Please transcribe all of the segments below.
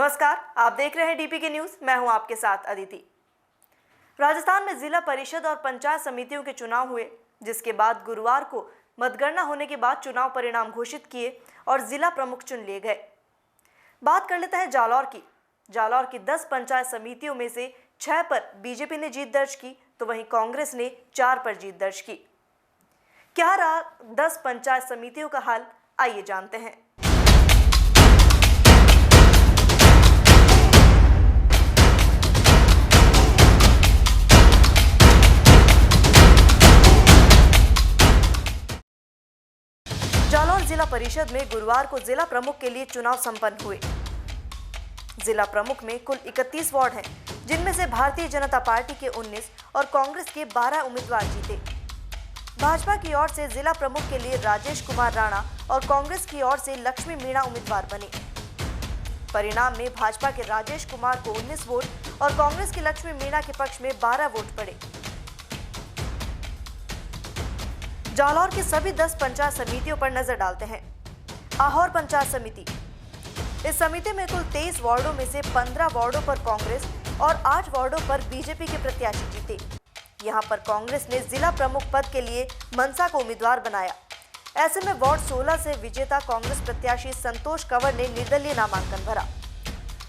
नमस्कार, आप देख रहे हैं डीपी के न्यूज। मैं हूं आपके साथ अदिति। राजस्थान में जिला परिषद और पंचायत समितियों के चुनाव हुए, जिसके बाद गुरुवार को मतगणना होने के बाद चुनाव परिणाम घोषित किए और जिला प्रमुख चुन लिए गए। बात कर लेते हैं जालौर की। जालौर की 10 पंचायत समितियों में से 6 पर बीजेपी ने जीत दर्ज की, तो वहीं कांग्रेस ने 4 पर जीत दर्ज की। क्या रहा 10 पंचायत समितियों का हाल, आइए जानते हैं। जालौर जिला परिषद में गुरुवार को जिला प्रमुख के लिए चुनाव संपन्न हुए। जिला प्रमुख में कुल 31 वार्ड हैं, जिनमें से भारतीय जनता पार्टी के 19 और कांग्रेस के 12 उम्मीदवार जीते। भाजपा की ओर से जिला प्रमुख के लिए राजेश कुमार राणा और कांग्रेस की ओर से लक्ष्मी मीणा उम्मीदवार बने। परिणाम में भाजपा के राजेश कुमार को 19 वोट और कांग्रेस की लक्ष्मी मीणा के पक्ष में 12 वोट पड़े। जालौर की सभी 10 पंचायत समितियों पर नजर डालते हैं। आहोर पंचायत समिति, इस समिति में कुल 23 वार्डों में से 15 वार्डों पर कांग्रेस और 8 वार्डों पर बीजेपी के प्रत्याशी जीते। यहां पर कांग्रेस ने जिला प्रमुख पद के लिए मनसा को उम्मीदवार बनाया। ऐसे में वार्ड 16 से विजेता कांग्रेस प्रत्याशी संतोष कंवर ने निर्दलीय नामांकन भरा।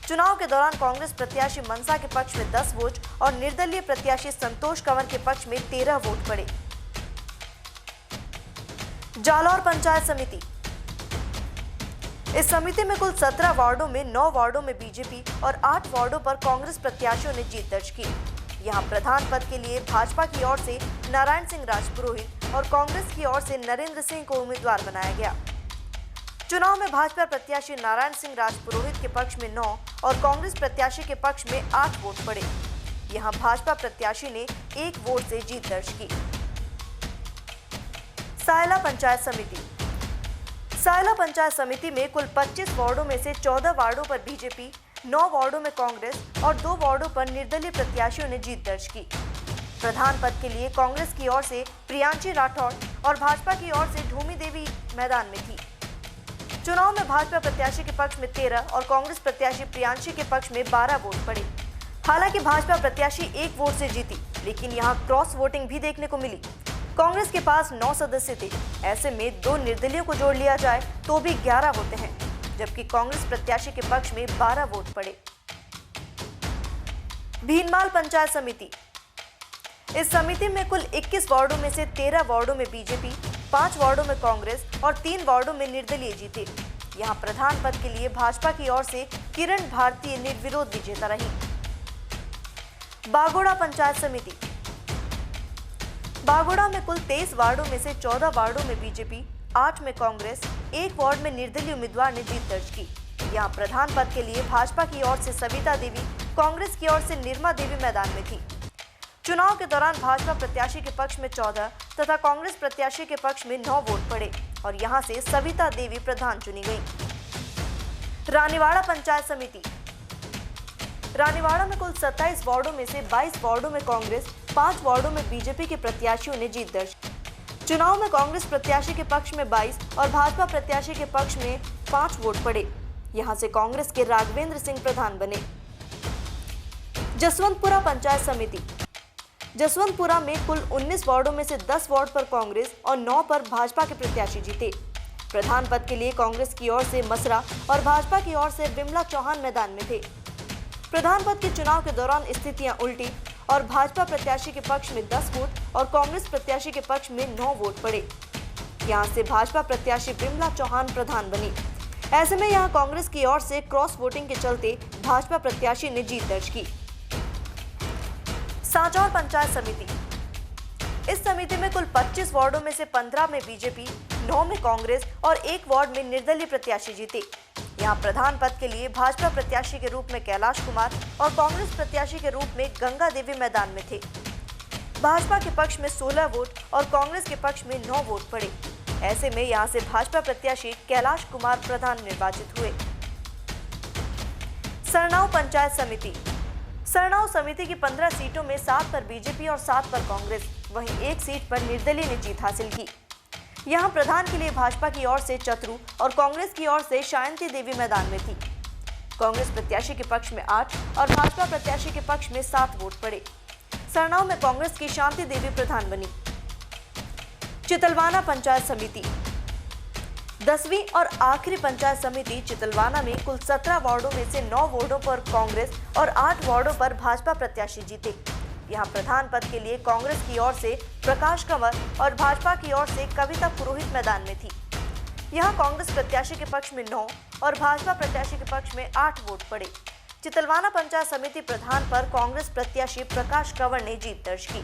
चुनाव के दौरान कांग्रेस प्रत्याशी मनसा के पक्ष में 10 वोट और निर्दलीय प्रत्याशी संतोष कंवर के पक्ष में 13 वोट पड़े। जालौर पंचायत समिति, इस समिति में कुल 17 वार्डों में 9 वार्डों में बीजेपी और 8 वार्डों पर कांग्रेस प्रत्याशियों ने जीत दर्ज की। यहां प्रधान पद के लिए भाजपा की ओर से नारायण सिंह राजपुरोहित और कांग्रेस की ओर से नरेंद्र सिंह को उम्मीदवार बनाया गया। चुनाव में भाजपा प्रत्याशी नारायण सिंह राजपुरोहित के पक्ष में 9 और कांग्रेस प्रत्याशी के पक्ष में 8 वोट पड़े। यहां भाजपा प्रत्याशी ने 1 वोट से जीत दर्ज की। सायला पंचायत समिति, सायला पंचायत समिति में कुल 25 वार्डों में से 14 वार्डों पर बीजेपी, 9 वार्डों में कांग्रेस और 2 वार्डों पर निर्दलीय प्रत्याशियों ने जीत दर्ज की। प्रधान पद के लिए कांग्रेस की ओर से प्रियांशी राठौड़ और भाजपा की ओर से ढूमी देवी मैदान में थी। चुनाव में भाजपा प्रत्याशी के पक्ष में 13 और कांग्रेस प्रत्याशी प्रियांशी के पक्ष में 12 वोट पड़े। हालांकि भाजपा प्रत्याशी 1 वोट से जीती, लेकिन यहाँ क्रॉस वोटिंग भी देखने को मिली। कांग्रेस के पास 9 सदस्य थे। ऐसे में 2 निर्दलीयों को जोड़ लिया जाए तो भी 11 होते हैं, जबकि कांग्रेस प्रत्याशी के पक्ष में 12 वोट पड़े। भीनमाल पंचायत समिति, इस समिति में कुल 21 वार्डों में से 13 वार्डों में बीजेपी, 5 वार्डों में कांग्रेस और 3 वार्डों में निर्दलीय जीते। यहां प्रधान पद के लिए भाजपा की ओर से किरण भारती निर्विरोध विजेता रही। बागोड़ा पंचायत समिति, बागोड़ा में कुल 23 वार्डों में से 14 वार्डों में बीजेपी, 8 में कांग्रेस, 1 वार्ड में निर्दलीय उम्मीदवार ने जीत दर्ज की। यहां प्रधान पद के लिए भाजपा की ओर से सविता देवी, कांग्रेस की ओर से निर्मा देवी मैदान में थी। चुनाव के दौरान भाजपा प्रत्याशी के पक्ष में 14 तथा कांग्रेस प्रत्याशी के पक्ष में 9 वोट पड़े और यहां से सविता देवी प्रधान चुनी गई। रानीवाड़ा पंचायत समिति, रानीवाड़ा में कुल 27 वार्डों में से 22 वार्डों में कांग्रेस, 5 वार्डों में बीजेपी के प्रत्याशियों ने जीत दर्ज की। चुनाव में कांग्रेस प्रत्याशी के पक्ष में 22 और भाजपा प्रत्याशी के पक्ष में 5 वोट पड़े। यहां से कांग्रेस के राघवेंद्र सिंह प्रधान बने। जसवंतपुरा पंचायत समिति, जसवंतपुरा में कुल 19 वार्डों में से 10 वार्ड पर कांग्रेस और 9 पर भाजपा के प्रत्याशी जीते। प्रधान पद के लिए कांग्रेस की ओर से मसरा और भाजपा की ओर से बिमला चौहान मैदान में थे। प्रधान पद के चुनाव के दौरान स्थितियां उल्टी और भाजपा प्रत्याशी के पक्ष में 10 वोट और कांग्रेस प्रत्याशी के पक्ष में 9 वोट पड़े। यहां से भाजपा प्रत्याशी बिमला चौहान प्रधान बनी। ऐसे में यहां कांग्रेस की ओर से क्रॉस वोटिंग के चलते भाजपा प्रत्याशी ने जीत दर्ज की। सांचौर पंचायत समिति, इस समिति में कुल 25 वार्डों में से 15 में बीजेपी, 9 में कांग्रेस और 1 वार्ड में निर्दलीय प्रत्याशी जीते। यहां प्रधान पद के लिए भाजपा प्रत्याशी के रूप में कैलाश कुमार और कांग्रेस प्रत्याशी के रूप में गंगा देवी मैदान में थे। भाजपा के पक्ष में 16 वोट और कांग्रेस के पक्ष में 9 वोट पड़े। ऐसे में यहां से भाजपा प्रत्याशी कैलाश कुमार प्रधान निर्वाचित हुए। सरनाऊ पंचायत समिति, सरनाऊ समिति की 15 सीटों में 7 पर बीजेपी और 7 पर कांग्रेस, वहीं 1 सीट पर निर्दलीय ने जीत हासिल की। यहां प्रधान के लिए भाजपा की ओर से चतरू और कांग्रेस की ओर से शायंती देवी मैदान में थी। कांग्रेस प्रत्याशी के पक्ष में 8 और भाजपा प्रत्याशी के पक्ष में 7 वोट पड़े। सरनाव में कांग्रेस की शांति देवी प्रधान बनी। चितलवाना पंचायत समिति 10वीं और आखिरी पंचायत समिति चितलवाना में कुल 17 वार्डों में से 9 वार्डों पर कांग्रेस और 8 वार्डों पर भाजपा प्रत्याशी जीते। यहां प्रधान पद के लिए कांग्रेस की ओर से प्रकाश कंवर और भाजपा की ओर से कविता पुरोहित मैदान में थी। यहां कांग्रेस प्रत्याशी के पक्ष में 9 और भाजपा प्रत्याशी के पक्ष में 8 वोट पड़े। चितलवाना पंचायत समिति प्रधान पर कांग्रेस प्रत्याशी प्रकाश कंवर ने जीत दर्ज की।